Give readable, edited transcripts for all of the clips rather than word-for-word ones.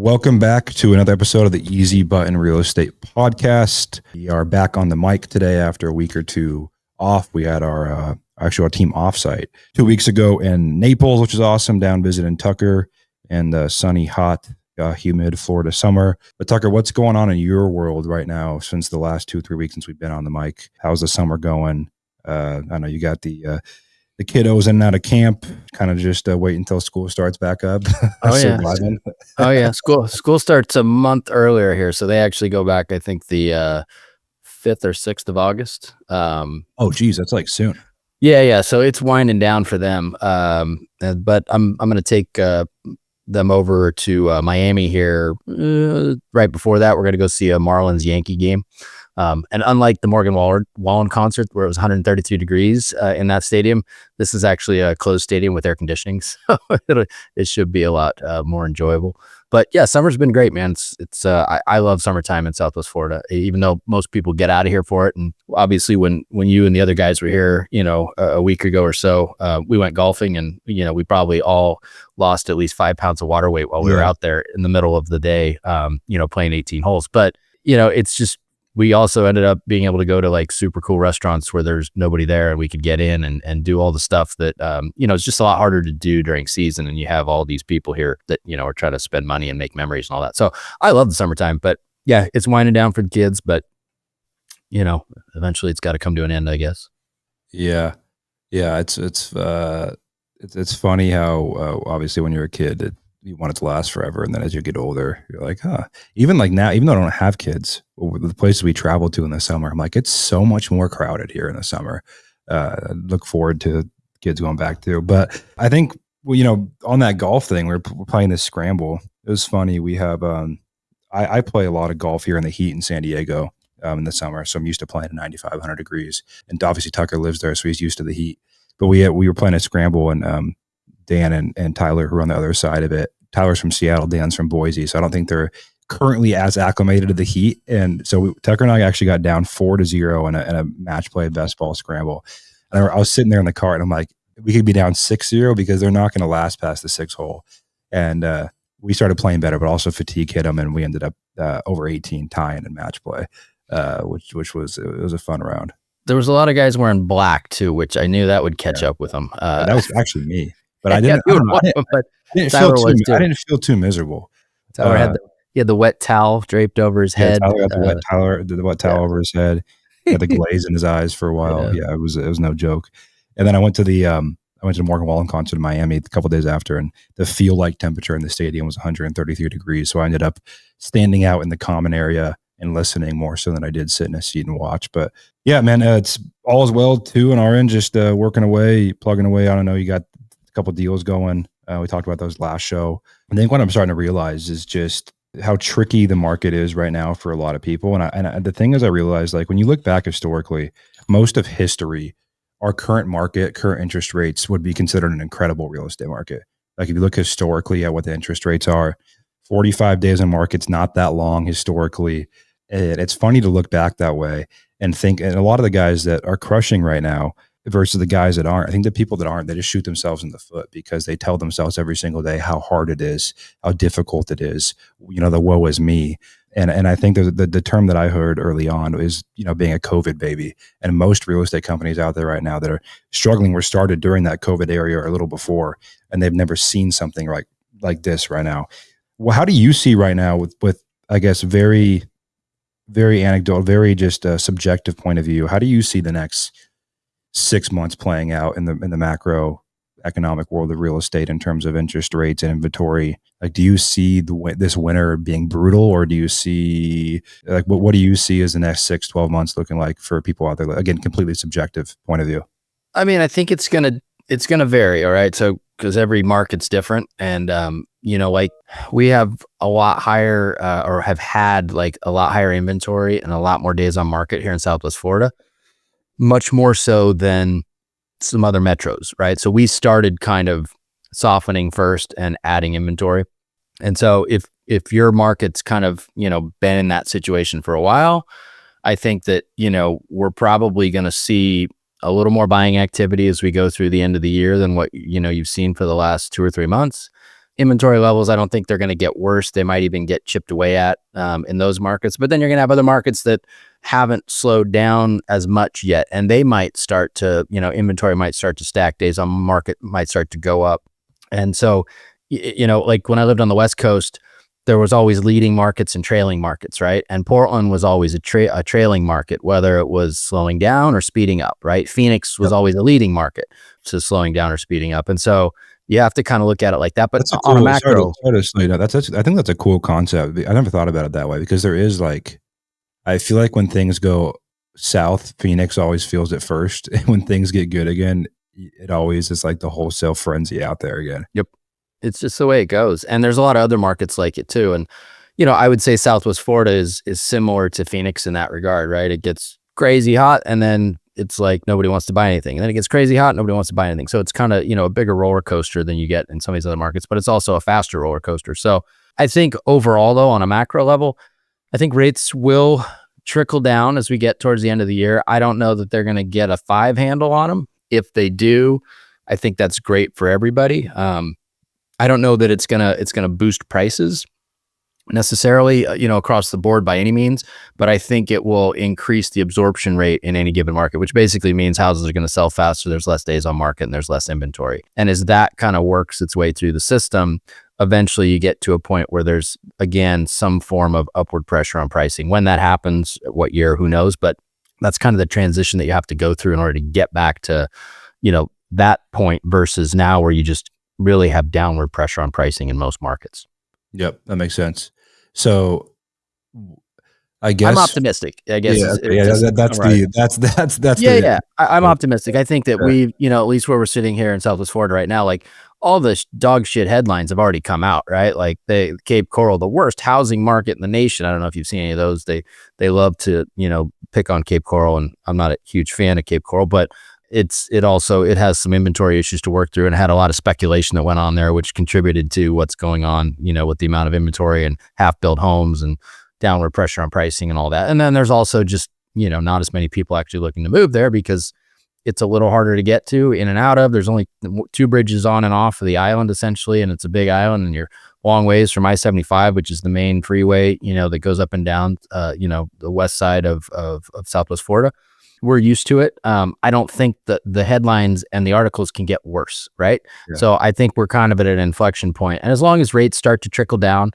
Welcome back to another episode of the Easy Button Real Estate Podcast. We are back on the mic today after a week or two off. We had our team offsite 2 weeks ago in Naples, which is awesome, down visiting Tucker and the sunny, hot, humid Florida summer. But Tucker, what's going on in your world right now since the last 2-3 weeks since we've been on the mic? How's the summer going? I know you got the kiddos in and out of camp, kind of just wait until school starts back up. Oh yeah. School starts a month earlier here, so they actually go back, I think, the 5th or 6th of August. Oh geez, that's like soon. Yeah. So it's winding down for them. But I'm going to take them over to Miami here. Right before that, we're going to go see a Marlins Yankee game. And unlike the Morgan Wallen concert where it was 132 degrees in that stadium, this is actually a closed stadium with air conditioning, so it should be a lot more enjoyable. But yeah, summer's been great, man. I love summertime in Southwest Florida, even though most people get out of here for it. And obviously, when you and the other guys were here, a week ago or so, we went golfing, and we probably all lost at least 5 pounds of water weight while we were out there in the middle of the day, playing 18 holes. But it's just. We also ended up being able to go to like super cool restaurants where there's nobody there and we could get in and do all the stuff that, it's just a lot harder to do during season. And you have all these people here that, are trying to spend money and make memories and all that. So I love the summertime, but yeah, it's winding down for the kids, but eventually it's got to come to an end, I guess. Yeah. Yeah. It's funny how, obviously when you're a kid, you want it to last forever. And then as you get older, you're like, even like now, even though I don't have kids, the places we travel to in the summer, I'm like, it's so much more crowded here in the summer. Look forward to kids going back to. But I think, on that golf thing, we're playing this scramble. It was funny. We have, I play a lot of golf here in the heat in San Diego in the summer. So I'm used to playing at 95, 100 degrees. And obviously Tucker lives there, so he's used to the heat. But we were playing a scramble, and Dan and Tyler, who are on the other side of it. Tyler's from Seattle, Dan's from Boise, so I don't think they're currently as acclimated to the heat. And so Tucker and I actually got down 4-0 in a match play best ball scramble. And I was sitting there in the car, and I'm like, we could be down 6-0 because they're not going to last past the 6 hole. And we started playing better, but also fatigue hit them, and we ended up over 18 tying in match play, which was a fun round. There was a lot of guys wearing black too, which I knew that would catch up with them. That was actually me. But I didn't feel too miserable. Tyler had the wet towel draped over his head. Tyler had the wet towel over his head. He had the glaze in his eyes for a while. Yeah, it was no joke. And then I went to the Morgan Wallen concert in Miami a couple of days after, and the feel like temperature in the stadium was 133 degrees. So I ended up standing out in the common area and listening more so than I did sit in a seat and watch. But yeah, man, it's all as well too on our end, just working away, plugging away. I don't know, you got couple deals going. We talked about those last show. I think what I'm starting to realize is just how tricky the market is right now for a lot of people. And the thing is, I realized, like, when you look back historically, most of history, our current market, current interest rates would be considered an incredible real estate market. Like, if you look historically at what the interest rates are, 45 days in market's not that long historically. It's funny to look back that way and think, and a lot of the guys that are crushing right now versus the guys that aren't. I think the people that aren't, they just shoot themselves in the foot because they tell themselves every single day how hard it is, how difficult it is, the woe is me. And I think the term that I heard early on is, being a COVID baby. And most real estate companies out there right now that are struggling were started during that COVID era or a little before, and they've never seen something like this right now. Well, how do you see right now with I guess, very, very anecdotal, very just a subjective point of view, how do you see the next 6 months playing out in the macro economic world of real estate in terms of interest rates and inventory? Like, do you see this winter being brutal, or do you see, like, what do you see as the next 6-12 months looking like for people out there? Again, completely subjective point of view. I mean, I think it's gonna vary. All right. So, because every market's different, and like, we have a lot higher or have had like a lot higher inventory and a lot more days on market here in Southwest Florida. Much more so than some other metros, right? So we started kind of softening first and adding inventory. And so if your market's kind of, been in that situation for a while, I think that, we're probably going to see a little more buying activity as we go through the end of the year than what, you've seen for the last 2 or 3 months. inventory levels, I don't think they're going to get worse. They might even get chipped away at in those markets. But then you're going to have other markets that haven't slowed down as much yet, and they might start to, inventory might start to stack, days on market might start to go up. And so, like when I lived on the West Coast, there was always leading markets and trailing markets, right? And Portland was always a trailing market, whether it was slowing down or speeding up, right? Phoenix was always a leading market, so slowing down or speeding up. And so you have to kind of look at it like that. But That's a on a cool. macro, Sorry to slow you down. I think that's a cool concept. I never thought about it that way, because there is like, I feel like when things go south, Phoenix always feels it first, and when things get good again, it always is like the wholesale frenzy out there again. Yep. It's just the way it goes. And there's a lot of other markets like it too. And, I would say Southwest Florida is similar to Phoenix in that regard, right? It gets crazy hot, and then it's like nobody wants to buy anything. And then it gets crazy hot, nobody wants to buy anything. So it's kind of, a bigger roller coaster than you get in some of these other markets, but it's also a faster roller coaster. So I think overall, though, on a macro level, I think rates will trickle down as we get towards the end of the year. I don't know that they're going to get a 5 handle on them. If they do, I think that's great for everybody. I don't know that it's gonna boost prices necessarily, across the board by any means, but I think it will increase the absorption rate in any given market, which basically means houses are going to sell faster. There's less days on market and there's less inventory. And as that kind of works its way through the system, eventually you get to a point where there's, again, some form of upward pressure on pricing. When that happens, what year, who knows? But that's kind of the transition that you have to go through in order to get back to, that point versus now where you just really have downward pressure on pricing in most markets. Yep, that makes sense. So I guess I'm optimistic. I guess I'm optimistic. I think that we, at least where we're sitting here in Southwest Florida right now, like all the dog shit headlines have already come out, right? Like Cape Coral, the worst housing market in the nation. I don't know if you've seen any of those. They love to, pick on Cape Coral, and I'm not a huge fan of Cape Coral, but it has some inventory issues to work through, and had a lot of speculation that went on there, which contributed to what's going on, with the amount of inventory and half-built homes and downward pressure on pricing and all that. And then there's also just, not as many people actually looking to move there because it's a little harder to get to, in and out of. There's only 2 bridges on and off of the island essentially, and it's a big island, and you're long ways from I-75, which is the main freeway, that goes up and down, the west side of Southwest Florida. We're used to it. I don't think that the headlines and the articles can get worse, right? Yeah. So I think we're kind of at an inflection point. And as long as rates start to trickle down,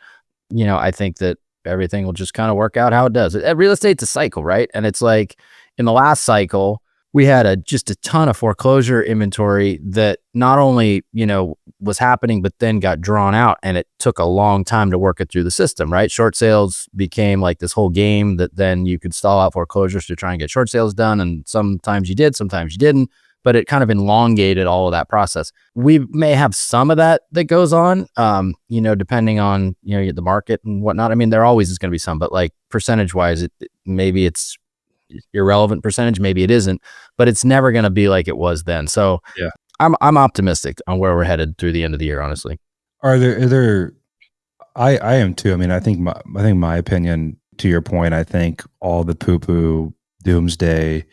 I think that everything will just kind of work out how it does. Real estate's a cycle, right? And it's like in the last cycle, we had just a ton of foreclosure inventory that not only, was happening, but then got drawn out, and it took a long time to work it through the system, right? Short sales became like this whole game that then you could stall out foreclosures to try and get short sales done. And sometimes you did, sometimes you didn't, but it kind of elongated all of that process. We may have some of that goes on, depending on, the market and whatnot. I mean, there always is going to be some, but like percentage wise, maybe it's irrelevant percentage, maybe it isn't, but it's never going to be like it was then. So yeah, I'm optimistic on where we're headed through the end of the year, honestly. Are there I am too. I mean, I think my opinion, to your point, I think all the poo-poo doomsday,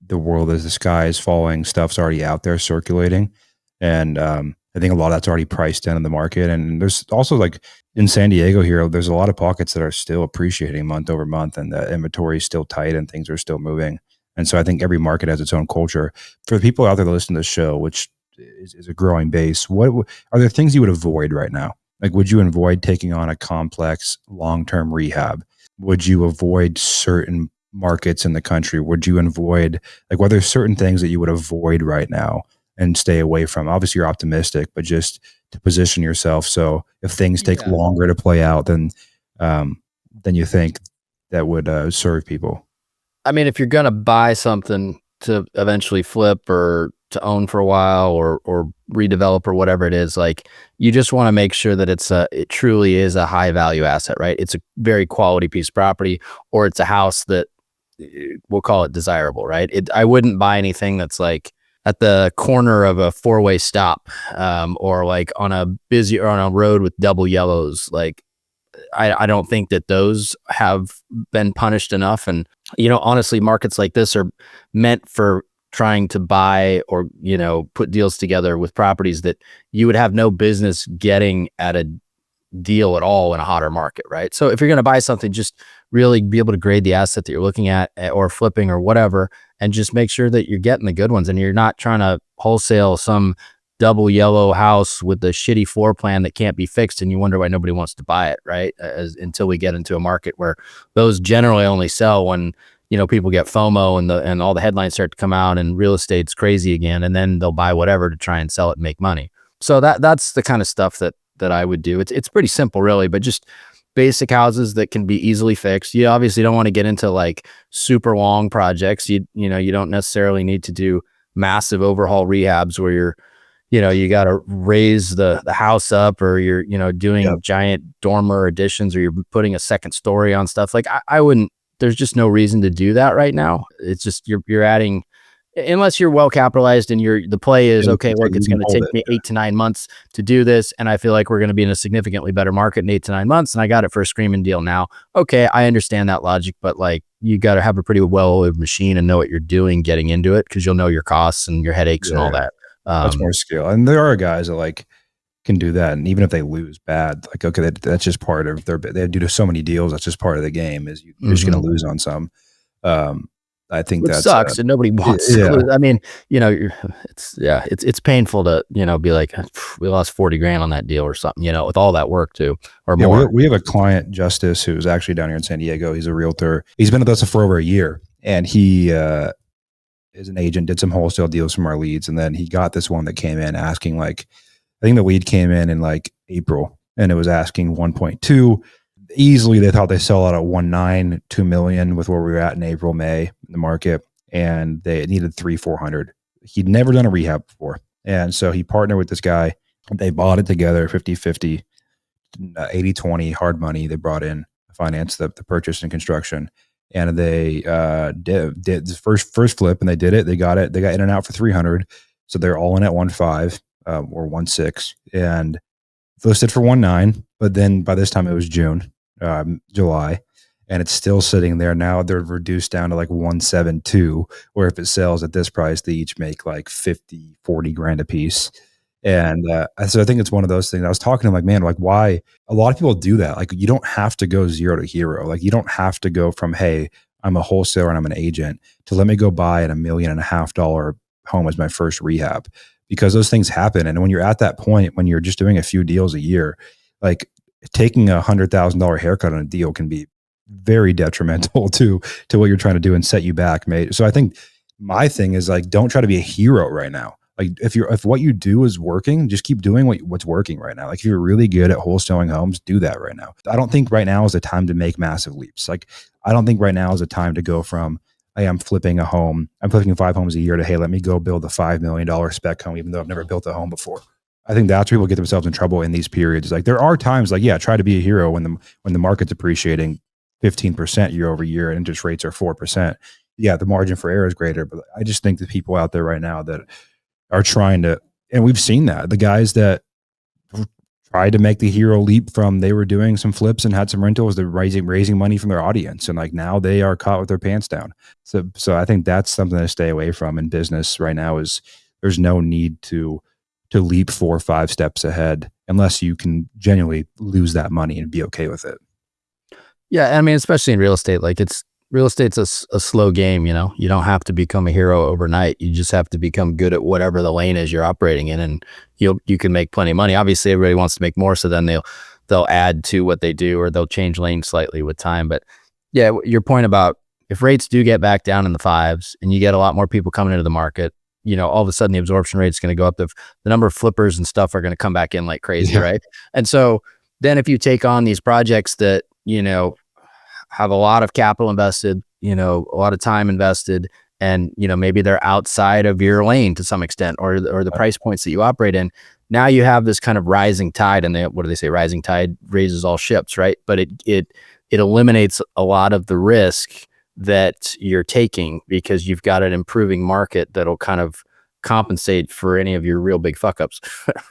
the world as the sky is falling stuff's already out there circulating, and I think a lot of that's already priced into the market. And there's also, like in San Diego here, there's a lot of pockets that are still appreciating month over month, and the inventory is still tight and things are still moving. And so I think every market has its own culture. For the people out there that listen to the show, which is a growing base, what are there things you would avoid right now? Like, would you avoid taking on a complex long-term rehab? Would you avoid certain markets in the country? Would you avoid, like, what are certain things that you would avoid right now and stay away from? Obviously you're optimistic, but just to position yourself. So if things take longer to play out than you think, that would serve people. I mean, if you're going to buy something to eventually flip or to own for a while or redevelop or whatever it is, like, you just want to make sure that it truly is a high value asset, right? It's a very quality piece of property, or it's a house that we'll call it desirable, right? I wouldn't buy anything that's like at the corner of a 4-way stop, or like on a road with double yellows. Like, I don't think that those have been punished enough. And, honestly, markets like this are meant for trying to buy or, put deals together with properties that you would have no business getting at a deal at all in a hotter market, right? So if you're going to buy something, just really be able to grade the asset that you're looking at, or flipping or whatever, and just make sure that you're getting the good ones and you're not trying to wholesale some double yellow house with a shitty floor plan that can't be fixed and you wonder why nobody wants to buy it, right? Until we get into a market where those generally only sell when, people get FOMO and all the headlines start to come out and real estate's crazy again, and then they'll buy whatever to try and sell it and make money. So that's the kind of stuff that I would do. It's pretty simple really, but just basic houses that can be easily fixed. You obviously don't want to get into like super long projects. You don't necessarily need to do massive overhaul rehabs where you got to raise the house up, or you're, doing giant dormer additions, or you're putting a second story on stuff. Like I wouldn't, there's just no reason to do that right now. It's just, you're adding, unless you're well capitalized and the play is, okay, look, it's going to take me 8 to 9 months to do this. And I feel like we're going to be in a significantly better market in 8 to 9 months. And I got it for a screaming deal now. Okay. I understand that logic, but like, you got to have a pretty well-oiled machine and know what you're doing getting into it, because you'll know your costs and your headaches and all that. Much more skill. And there are guys that like can do that. And even if they lose bad, like, okay, that's just part of they do so many deals. That's just part of the game, is you're just going to lose on some. I think that sucks and nobody wants to lose. I mean, it's painful to, be like, we lost 40 grand on that deal or something, with all that work too, or more. We have a client, Justice, who's actually down here in San Diego. He's a realtor. He's been with us for over a year, and he, is an agent, did some wholesale deals from our leads. And then he got this one that came in asking, like, I think the lead came in like April, and it was asking 1.2. Easily, they thought they sell out at 1.9, 2 million with where we were at in April, May in the market. And they needed 300-400. He'd never done a rehab before. And so he partnered with this guy. They bought it together, 50-50, 80-20 hard money. They brought in, financed the purchase and construction. And they did the first flip, and they did it. They got it. They got in and out for 300. So they're all in at 1.5 or 1.6, and listed for 1.9. But then by this time it was June, July, and it's still sitting there. Now they're reduced down to like 1.72, where if it sells at this price, they each make like 40 grand a piece. And so I think it's one of those things. I was talking to him like, man, like, why? A lot of people do that. Like, you don't have to go zero to hero. Like, you don't have to go from, hey, I'm a wholesaler and I'm an agent, to let me go buy at $1.5 million home as my first rehab, because those things happen. And when you're at that point, when you're just doing a few deals a year, like taking $100,000 haircut on a deal can be very detrimental to what you're trying to do and set you back, mate. So I think my thing is, like, don't try to be a hero right now. Like, if what you do is working, just keep doing what's working right now. Like, if you're really good at wholesaling homes, do that right now. I don't think right now is the time to make massive leaps. Like, I don't think right now is the time to go from, hey, I'm flipping 5 homes a year, to, hey, let me go build a $5 million spec home, even though I've never built a home before. I think that's where people get themselves in trouble in these periods. Like, there are times, like, yeah, try to be a hero when the market's appreciating 15% year over year and interest rates are 4%. Yeah, the margin for error is greater. But I just think the people out there right now that are trying to, and we've seen that, the guys that tried to make the hero leap from, they were doing some flips and had some rentals, they're raising money from their audience, and like now they are caught with their pants down. So I think that's something to stay away from in business right now. Is there's no need to leap 4 or 5 steps ahead unless you can genuinely lose that money and be okay with it. Yeah, I mean, especially in real estate, like, real estate's a slow game. You don't have to become a hero overnight. You just have to become good at whatever the lane is you're operating in, and you can make plenty of money. Obviously, everybody wants to make more, so then they'll add to what they do, or they'll change lanes slightly with time. But yeah, your point about, if rates do get back down in the 5s and you get a lot more people coming into the market, all of a sudden the absorption rate is going to go up. The number of flippers and stuff are going to come back in like crazy, right? And so then if you take on these projects that have a lot of capital invested, a lot of time invested, and maybe they're outside of your lane to some extent, or the price points that you operate in, now you have this kind of rising tide. And what do they say? Rising tide raises all ships, right? But it eliminates a lot of the risk that you're taking, because you've got an improving market that'll kind of compensate for any of your real big fuck ups,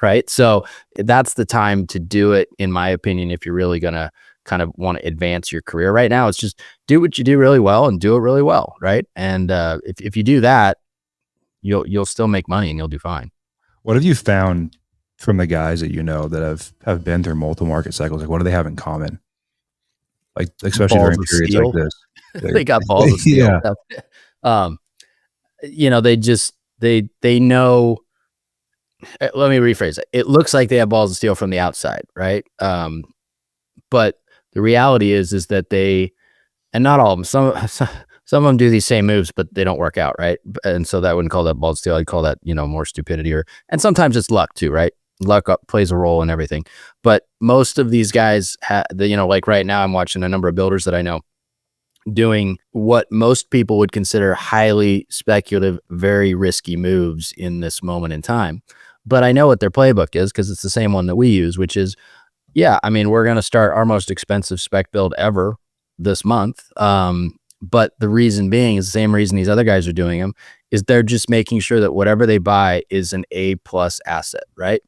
right? So that's the time to do it, in my opinion, if you're really going to kind of want to advance your career. Right now, it's just do what you do really well and do it really well, right? And if you do that, you'll still make money and you'll do fine. What have you found from the guys that you know that have been through multiple market cycles? Like, what do they have in common? Like, especially Balls during of periods like steel. this. They got balls of steel. Yeah. Um, they know. Let me rephrase it. It looks like they have balls of steel from the outside, right? But the reality is that and not all of them. Some of them do these same moves, but they don't work out, right? And so that wouldn't call that balls of steel. I'd call that more stupidity, and sometimes it's luck too, right? Luck plays a role in everything. But most of these guys, like right now, I'm watching a number of builders that I know doing what most people would consider highly speculative, very risky moves in this moment in time. But I know what their playbook is because it's the same one that we use, which is, yeah, I mean, we're going to start our most expensive spec build ever this month. But the reason being is the same reason these other guys are doing them, is they're just making sure that whatever they buy is an A+ asset, right?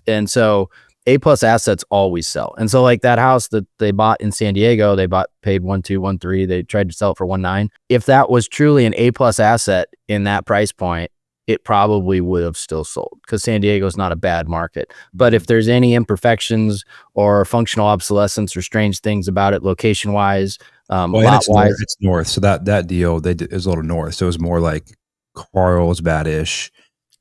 And so A+ assets always sell. And so like that house that they bought in San Diego, paid 1.2, 1.3. They tried to sell it for 1.9. If that was truly an A+ asset in that price point, it probably would have still sold because San Diego is not a bad market. But if there's any imperfections or functional obsolescence or strange things about it, location wise, lot wise, it's north. So that deal is a little north. So it was more like Carlsbad-ish.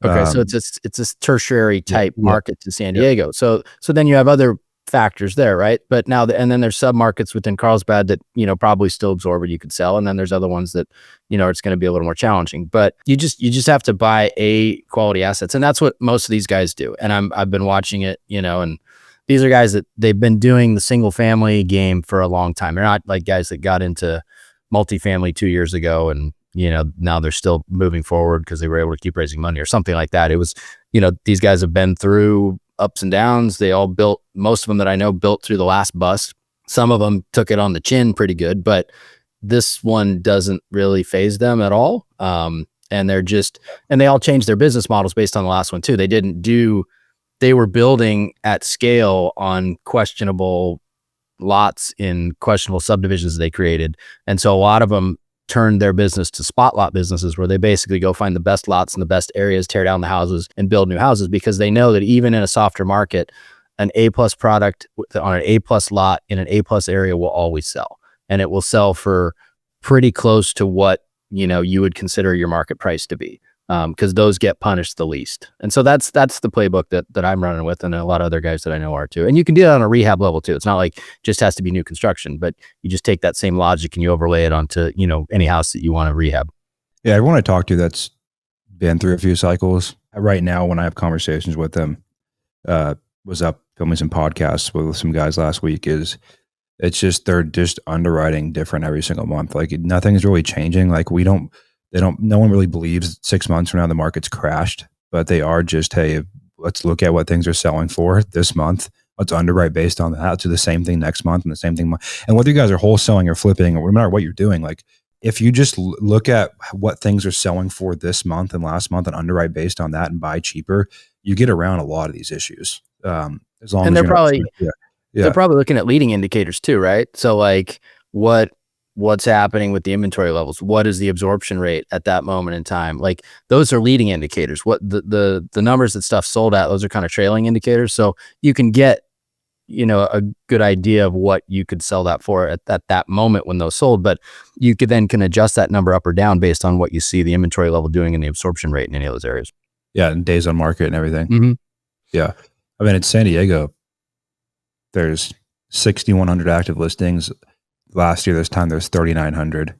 Okay, so it's a tertiary type market to San Diego. So then you have other factors there, right? But now and then there's submarkets within Carlsbad that probably still absorb it, you could sell, and then there's other ones that it's going to be a little more challenging. But you just have to buy A quality assets, and that's what most of these guys do. And I've been watching it, and these are guys that they've been doing the single family game for a long time. They're not like guys that got into multifamily 2 years ago and now they're still moving forward because they were able to keep raising money or something like that. It was, these guys have been through ups and downs. They all most of them that I know built through the last bust. Some of them took it on the chin pretty good, but this one doesn't really phase them at all. And they all changed their business models based on the last one too. They were building at scale on questionable lots in questionable subdivisions they created. And so a lot of them turned their business to spot lot businesses where they basically go find the best lots in the best areas, tear down the houses and build new houses, because they know that even in a softer market, an A+ product on an A+ lot in an A+ area will always sell, and it will sell for pretty close to what you would consider your market price to be, because those get punished the least. And so that's the playbook that I'm running with, and a lot of other guys that I know are too. And you can do that on a rehab level too. It's not like just has to be new construction, but you just take that same logic and you overlay it onto any house that you want to rehab. Yeah, everyone I talk to that's been through a few cycles right now, when I have conversations with them, was up filming some podcasts with some guys last week, it's just they're just underwriting different every single month. Like nothing's really changing. Like no one really believes 6 months from now the market's crashed, but they are just, hey, let's look at what things are selling for this month. Let's underwrite based on that. Do the same thing next month and the same thing. And whether you guys are wholesaling or flipping or no matter what you're doing, like if you just look at what things are selling for this month and last month and underwrite based on that and buy cheaper, you get around a lot of these issues. As long as they're probably looking at leading indicators too, right? So like what's happening with the inventory levels? What is the absorption rate at that moment in time? Like those are leading indicators. What the numbers that stuff sold at, those are kind of trailing indicators. So you can get, a good idea of what you could sell that for at that moment when those sold, but you can adjust that number up or down based on what you see the inventory level doing and the absorption rate in any of those areas. Yeah. And days on market and everything. Mm-hmm. Yeah. I mean, in San Diego, there's 6,100 active listings. Last year, this time there's 3,900.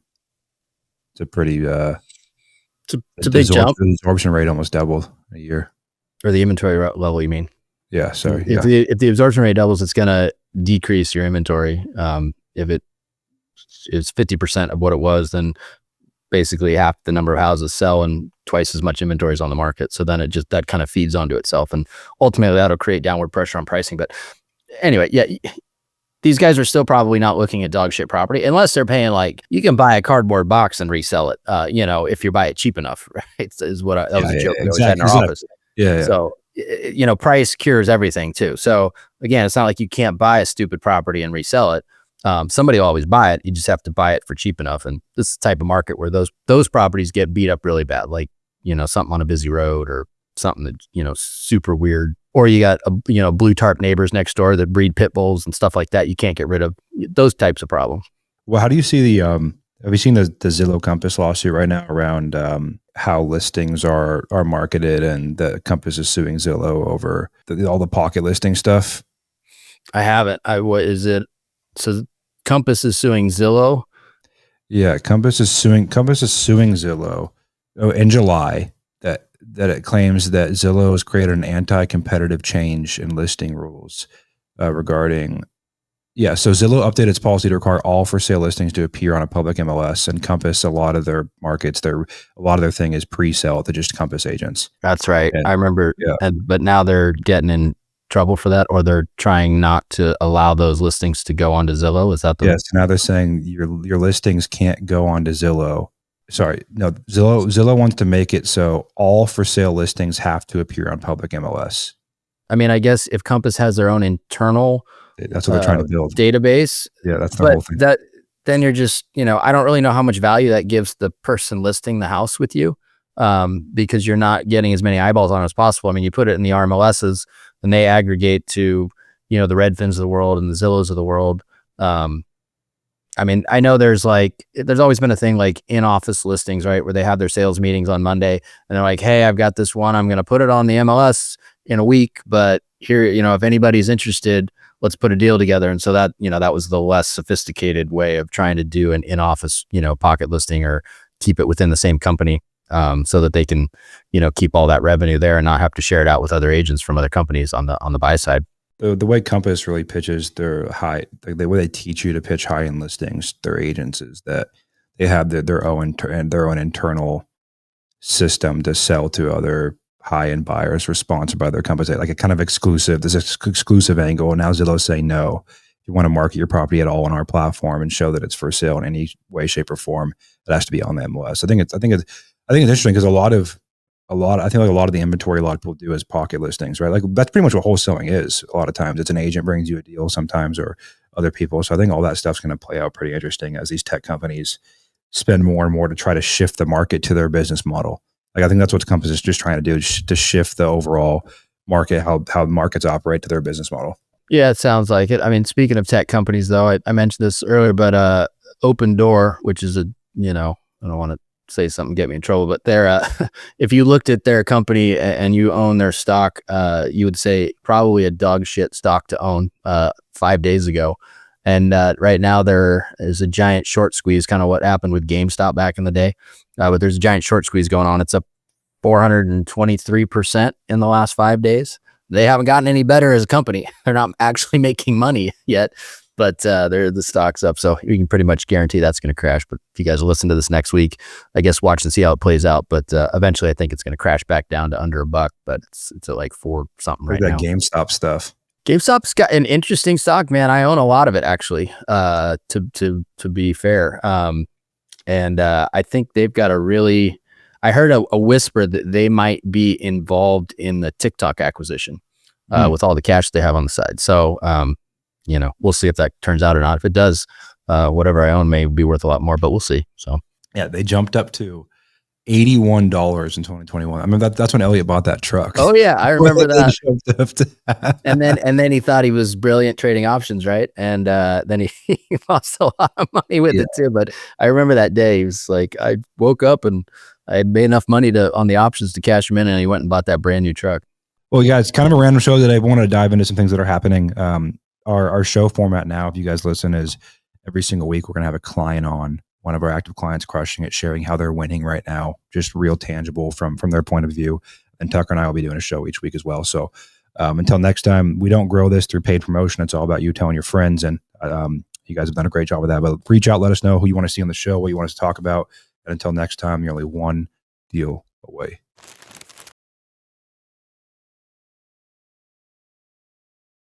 It's a pretty it's a big jump. The absorption rate almost doubled a year. Or the inventory level, you mean? Yeah, sorry. If the absorption rate doubles, it's going to decrease your inventory. If it is 50% of what it was, then basically half the number of houses sell and twice as much inventory is on the market. So then that kind of feeds onto itself, and ultimately that'll create downward pressure on pricing. But anyway, yeah, these guys are still probably not looking at dog shit property unless they're paying, like, you can buy a cardboard box and resell it, if you buy it cheap enough, right? That was a joke we always had in our office. Yeah. So, price cures everything too. So again, it's not like you can't buy a stupid property and resell it. Somebody will always buy it. You just have to buy it for cheap enough. And this is the type of market where those properties get beat up really bad. Like something on a busy road or something that, super weird. Or you got, blue tarp neighbors next door that breed pit bulls and stuff like that. You can't get rid of those types of problems. Well, how do you see have you seen the Zillow Compass lawsuit right now around how listings are marketed, and the Compass is suing Zillow over all the pocket listing stuff? I haven't. What is it? So Compass is suing Zillow. Yeah, Compass is suing Zillow in July that it claims that Zillow has created an anti-competitive change in listing rules regarding. Yeah, so Zillow updated its policy to require all for sale listings to appear on a public MLS, and Compass, a lot of their markets, a lot of their thing is pre-sale to just Compass agents. That's right. And, I remember, yeah. But now they're getting in trouble for that, or they're trying not to allow those listings to go onto Zillow. Is that the? Yes. Now they're saying your listings can't go onto Zillow. Sorry, no. Zillow wants to make it so all for sale listings have to appear on public MLS. I mean, I guess if Compass has their own internal, that's what they're trying to build database. Yeah, that's the whole thing. Then you're just, I don't really know how much value that gives the person listing the house with you, because you're not getting as many eyeballs on it as possible. I mean, you put it in the RMLSs, and they aggregate to, the Redfins of the world and the Zillows of the world. I mean, I know there's always been a thing like in-office listings, right? Where they have their sales meetings on Monday and they're like, hey, I've got this one. I'm going to put it on the MLS in a week, but here, if anybody's interested, let's put a deal together. And so that, that was the less sophisticated way of trying to do an in-office, pocket listing, or keep it within the same company, so that they can, keep all that revenue there and not have to share it out with other agents from other companies on the buy side. The way Compass really pitches their the way they teach you to pitch high-end listings, their agents, is that they have their own internal system to sell to other high-end buyers responsible by their company, like a kind of exclusive angle. And now Zillow's saying, no, if you want to market your property at all on our platform and show that it's for sale in any way, shape, or form, it has to be on the MLS. I think it's interesting because a lot of the inventory a lot of people do is pocket listings, right? Like that's pretty much what wholesaling is. A lot of times it's an agent brings you a deal sometimes, or other people. So I think all that stuff's going to play out pretty interesting as these tech companies spend more and more to try to shift the market to their business model. Like I think that's what Compass is just trying to do, to shift the overall market, how markets operate, to their business model. Yeah, it sounds like it. I mean, speaking of tech companies, though, I mentioned this earlier, but Open Door, which is I don't want to say something get me in trouble, but they're if you looked at their company and you own their stock, you would say probably a dog shit stock to own 5 days ago. And right now there is a giant short squeeze, kind of what happened with GameStop back in the day. But there's a giant short squeeze going on. It's up 423% in the last 5 days. They haven't gotten any better as a company. They're not actually making money yet, but the stock's up. So you can pretty much guarantee that's going to crash. But if you guys listen to this next week, I guess watch and see how it plays out. But eventually I think it's going to crash back down to under $1, but it's at like 4 something right now. GameStop stuff. GameStop's got an interesting stock, man. I own a lot of it actually, to be fair. And I think they've got I heard a whisper that they might be involved in the TikTok acquisition with all the cash they have on the side. So, we'll see if that turns out or not. If it does, whatever I own may be worth a lot more, but we'll see. So yeah, they jumped up to $81 in 2021. I mean, that's when Elliot bought that truck. Oh yeah, I remember that. and then he thought he was brilliant trading options, right? And then he lost a lot of money with it too. But I remember that day. He was like, I woke up and I had made enough money on the options to cash him in, and he went and bought that brand new truck. Well, yeah, it's kind of a random show today. I want to dive into some things that are happening. Our show format now, if you guys listen, is every single week we're going to have a client on, one of our active clients crushing it, sharing how they're winning right now, just real tangible from their point of view. And Tucker and I will be doing a show each week as well. So until next time, we don't grow this through paid promotion. It's all about you telling your friends. And you guys have done a great job with that. But reach out, let us know who you want to see on the show, what you want us to talk about. And until next time, you're only one deal away.